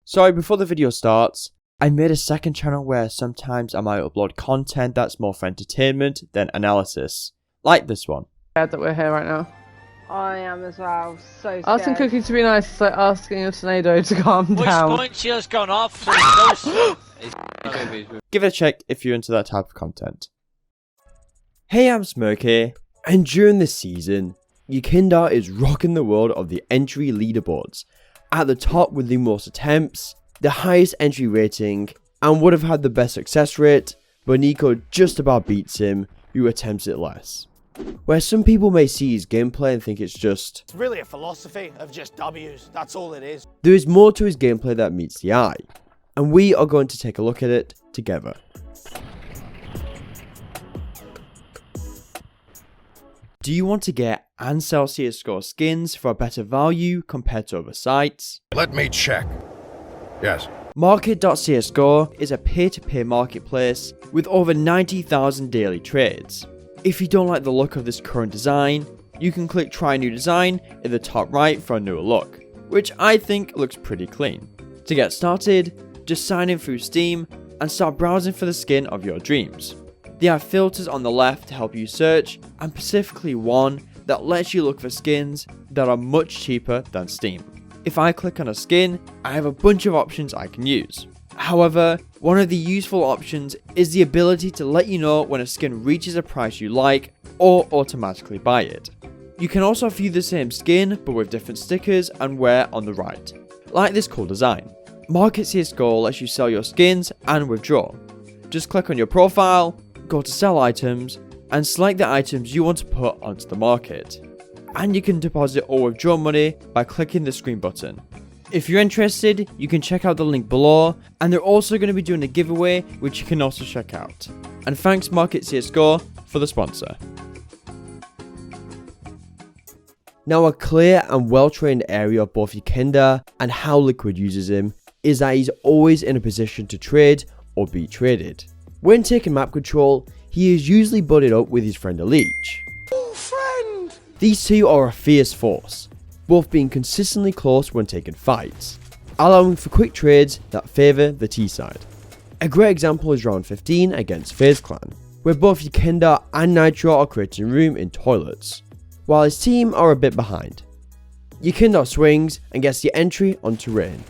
Sorry, before the video starts, I made a second channel where sometimes I might upload content that's more for entertainment than analysis, like this one. That we're here right now. I am as well, so scared. Asking Cookie to be nice is like asking a tornado to calm down. Which point she has gone off, so Give it a check if you're into that type of content. Hey, I'm Smirky, and during this season, Yekindar is rocking the world of the entry leaderboards, at the top with the most attempts, the highest entry rating, and would have had the best success rate, but Niko just about beats him, who attempts it less. Where some people may see his gameplay and think it's really a philosophy of just W's, that's all it is. There is more to his gameplay that meets the eye, and we are going to take a look at it together. Do you want to get and sell CSGO skins for a better value compared to other sites? Let me check. Yes. Market.csgo is a pay-to-pay marketplace with over 90,000 daily trades. If you don't like the look of this current design, you can click try new design in the top right for a newer look, which I think looks pretty clean. To get started, just sign in through Steam and start browsing for the skin of your dreams. They have filters on the left to help you search, and specifically one that lets you look for skins that are much cheaper than Steam. If I click on a skin, I have a bunch of options I can use. However, one of the useful options is the ability to let you know when a skin reaches a price you like or automatically buy it. You can also view the same skin but with different stickers and wear on the right, like this cool design. Market CSGO lets you sell your skins and withdraw. Just click on your profile, go to sell items, and select the items you want to put onto the market. And you can deposit or withdraw money by clicking the screen button. If you're interested, you can check out the link below, and they're also going to be doing a giveaway which you can also check out. And thanks Market CSGO for the sponsor. Now, a clear and well-trained area of both Yekindar and how Liquid uses him is that he's always in a position to trade or be traded. When taking map control, he is usually buddied up with his friend Leech. Oh, friend! These two are a fierce force, both being consistently close when taking fights, allowing for quick trades that favour the T side. A great example is round 15 against FaZe Clan, where both Yekindar and Nitro are creating room in toilets, while his team are a bit behind. Yekindar swings and gets the entry onto Rain,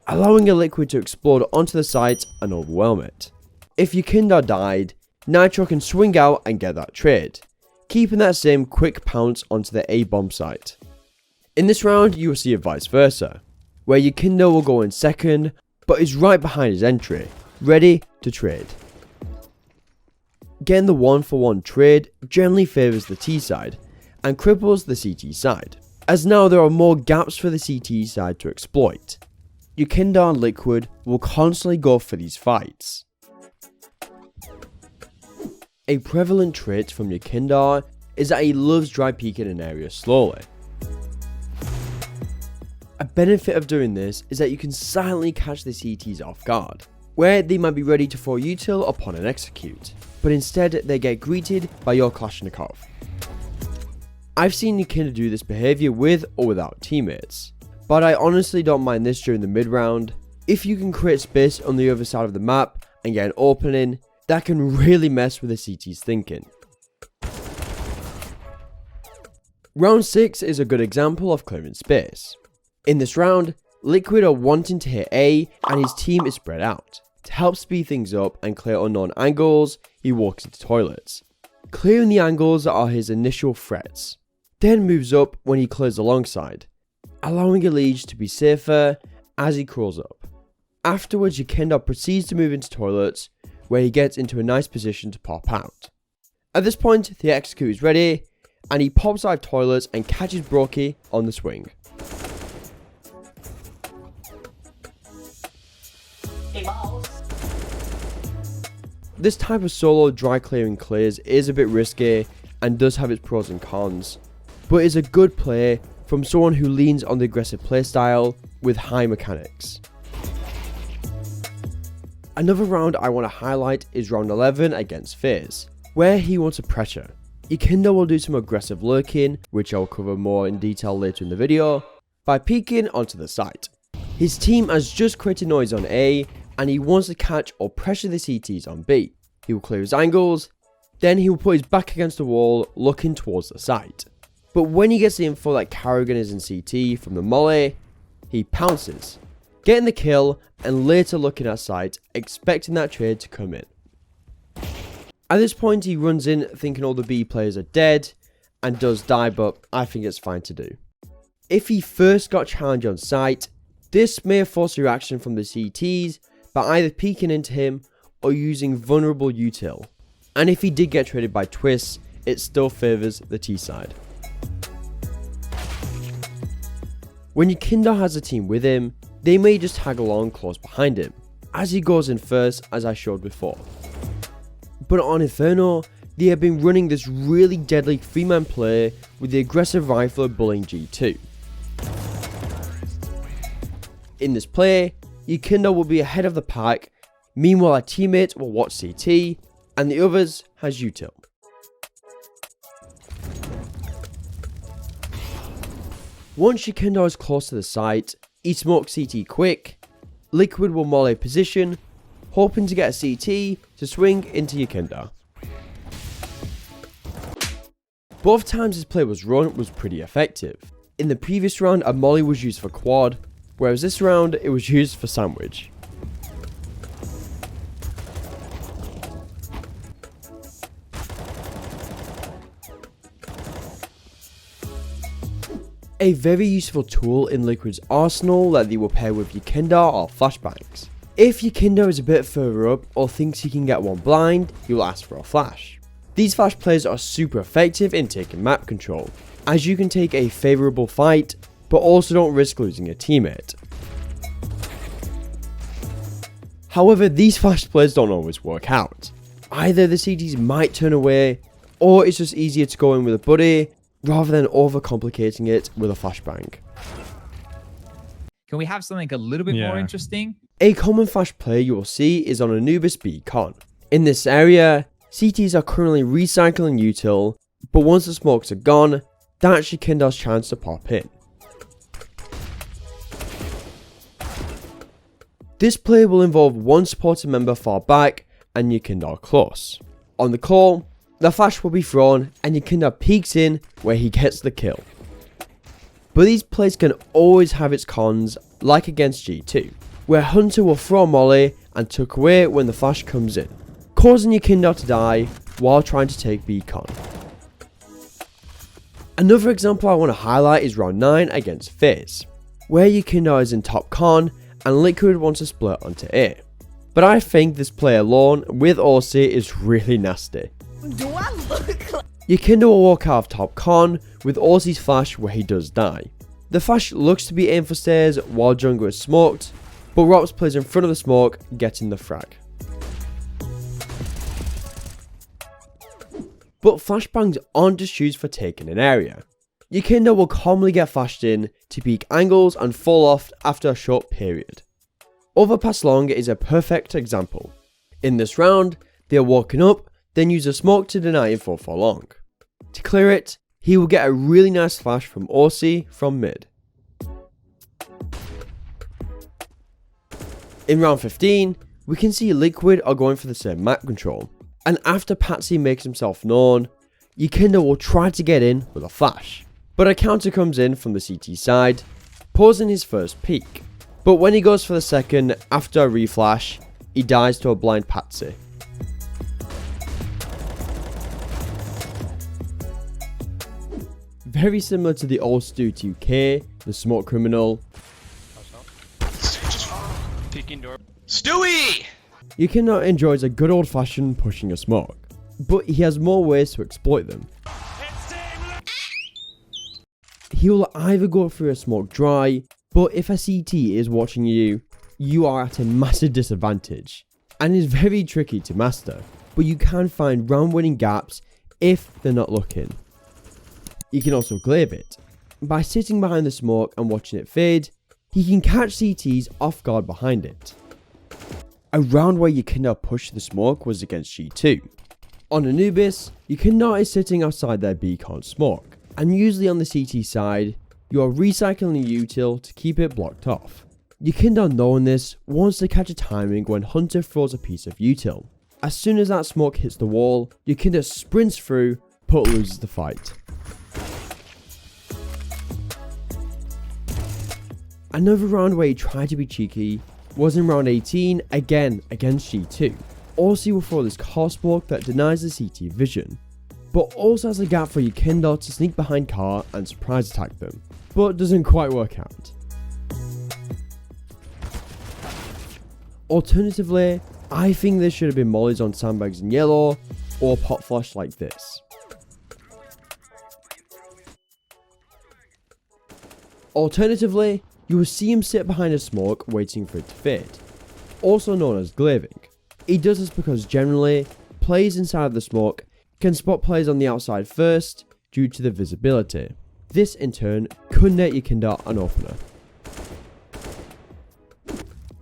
allowing a Liquid to explode onto the site and overwhelm it. If Yekindar died, Nitro can swing out and get that trade, keeping that same quick pounce onto the A-bomb site. In this round, you will see it vice versa, where Yekindar will go in second, but is right behind his entry, ready to trade. Getting the 1-for-1 trade generally favours the T side, and cripples the CT side, as now there are more gaps for the CT side to exploit. Yekindar and Liquid will constantly go for these fights. A prevalent trait from Yekindar is that he loves dry peeking an area slowly. A benefit of doing this is that you can silently catch the CTs off guard, where they might be ready to throw util upon an execute, but instead they get greeted by your Kalashnikov. I've seen Yekindar do this behaviour with or without teammates, but I honestly don't mind this during the mid round. If you can create space on the other side of the map and get an opening, that can really mess with the CT's thinking. Round 6 is a good example of clearing space. In this round, Liquid are wanting to hit A and his team is spread out. To help speed things up and clear unknown angles, he walks into toilets. Clearing the angles are his initial threats, then moves up when he clears alongside, allowing Leech to be safer as he crawls up. Afterwards, Yekindar proceeds to move into toilets, where he gets into a nice position to pop out. At this point, the execute is ready, and he pops out of toilets and catches Brokey on the swing. This type of solo dry clearing clears is a bit risky and does have its pros and cons, but is a good play from someone who leans on the aggressive playstyle with high mechanics. Another round I want to highlight is round 11 against FaZe, where he wants a pressure. Yekindar will do some aggressive lurking, which I'll cover more in detail later in the video, by peeking onto the site. His team has just created noise on A, and he wants to catch or pressure the CTs on B. He will clear his angles, then he will put his back against the wall looking towards the site. But when he gets the info that Carrigan is in CT from the molly, he pounces, getting the kill and later looking at site, expecting that trade to come in. At this point he runs in thinking all the B players are dead and does die, but I think it's fine to do. If he first got challenged on site, this may have forced a reaction from the CTs by either peeking into him or using vulnerable util. And if he did get traded by Twist, it still favours the T side. When Yekindar has a team with him, they may just tag along close behind him, as he goes in first as I showed before. But on Inferno, they have been running this really deadly 3-man play with the aggressive rifler bullying G2. In this play, Yekindar will be ahead of the pack, meanwhile a teammate will watch CT, and the others has util. Once Yekindar is close to the site, he smokes CT quick, Liquid will molly position, hoping to get a CT to swing into Yekindar. Both times his play was run was pretty effective. In the previous round a molly was used for quad, whereas this round it was used for sandwich. A very useful tool in Liquid's arsenal that they will pair with Yekindar are flashbangs. If Yekindar is a bit further up or thinks he can get one blind, he will ask for a flash. These flash plays are super effective in taking map control, as you can take a favourable fight, but also don't risk losing a teammate. However, these flash plays don't always work out. Either the CTs might turn away, or it's just easier to go in with a buddy, rather than overcomplicating it with a flashbang. Can we have something a little bit more interesting? A common flash play you will see is on Anubis Beacon. In this area, CTs are currently recycling util, but once the smokes are gone, that's Yekindar's chance to pop in. This play will involve one supporting member far back and Yekindar close. On the call, the flash will be thrown and Yekindar peeks in where he gets the kill. But these plays can always have its cons, like against G2, where Hunter will throw a molly and tuck away when the flash comes in, causing Yekindar to die while trying to take Beacon. Another example I want to highlight is round 9 against FaZe, where Yekindar is in top con and Liquid wants to split onto A. But I think this play alone with Aussie is really nasty. Do I look like... Yekindar will walk out of top con with Aussie's flash where he does die. The flash looks to be aimed for stairs while jungle is smoked, but Rops plays in front of the smoke, getting the frag. But flashbangs aren't just used for taking an area. Yekindar will commonly get flashed in to peak angles and fall off after a short period. Overpass long is a perfect example. In this round, they are walking up, then use a smoke to deny info for long. To clear it, he will get a really nice flash from Aussie from mid. In round 15, we can see Liquid are going for the same map control, and after Patsy makes himself known, Yekindar will try to get in with a flash, but a counter comes in from the CT side, pausing his first peek. But when he goes for the second after a reflash, he dies to a blind Patsy. Very similar to the old Stu 2K, the smoke criminal. Stewie! Yekindar enjoys a good old fashioned pushing a smoke, but he has more ways to exploit them. He will either go through a smoke dry, but if a CT is watching you, you are at a massive disadvantage, and is very tricky to master, but you can find round winning gaps if they're not looking. You can also glaive it. By sitting behind the smoke and watching it fade, he can catch CTs off guard behind it. A round where Yekindar pushed the smoke was against G2. On Anubis, Yekindar is sitting outside their beacon smoke, and usually on the CT side, you are recycling the util to keep it blocked off. Yekindar, knowing this, wants to catch a timing when Hunter throws a piece of util. As soon as that smoke hits the wall, Yekindar sprints through, but loses the fight. Another round where he tried to be cheeky was in round 18, again against G2. Also, he will throw this car smoke that denies the CT vision, but also has a gap for Yekindar to sneak behind car and surprise attack them, but doesn't quite work out. Alternatively, I think this should have been mollies on sandbags in yellow, or popflash like this. Alternatively, you will see him sit behind a smoke waiting for it to fade, also known as glazing. He does this because generally, players inside the smoke can spot players on the outside first due to the visibility. This in turn could net Yekindar an opener.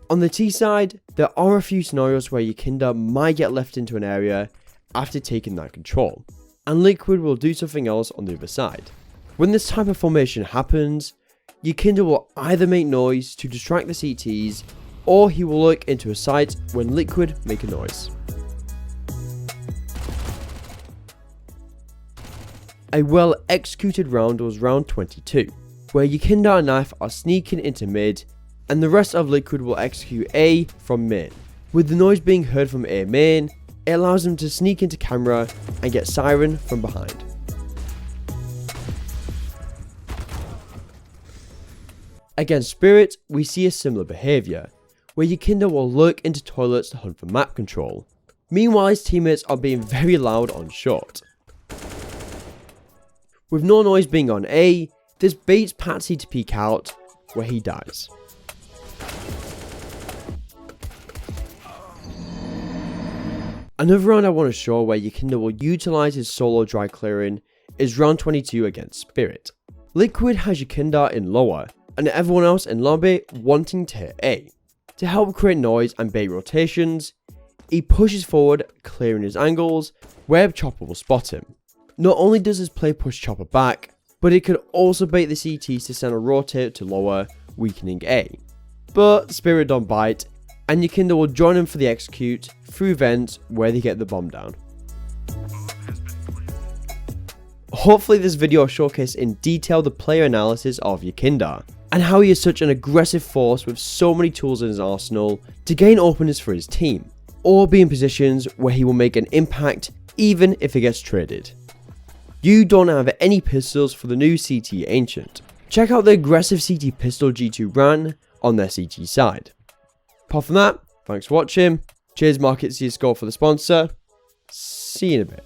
On the T side, there are a few scenarios where Yekindar might get left into an area after taking that control, and Liquid will do something else on the other side. When this type of formation happens, Yekindar will either make noise to distract the CTs, or he will look into a site when Liquid make a noise. A well executed round was round 22, where Yekindar and Knife are sneaking into mid, and the rest of Liquid will execute A from main. With the noise being heard from A main, it allows them to sneak into camera and get Siren from behind. Against Spirit, we see a similar behaviour, where Yekindar will lurk into toilets to hunt for map control. Meanwhile, his teammates are being very loud on short. With no noise being on A, this baits Patsy to peek out, where he dies. Another round I want to show where Yekindar will utilise his solo dry clearing is round 22 against Spirit. Liquid has Yekindar in lower, and everyone else in lobby wanting to hit A. To help create noise and bait rotations, he pushes forward, clearing his angles, where Chopper will spot him. Not only does his play push Chopper back, but it could also bait the CTs to send a rotate to lower, weakening A. But Spirit don't bite, and Yekindar will join him for the execute through vents where they get the bomb down. Hopefully this video showcased in detail the player analysis of Yekindar, and how he is such an aggressive force with so many tools in his arsenal to gain openers for his team, or be in positions where he will make an impact even if he gets traded. You don't have any pistols for the new CT Ancient. Check out the aggressive CT pistol G2 ran on their CT side. Apart from that, thanks for watching. Cheers Market CSGO for the sponsor. See you in a bit.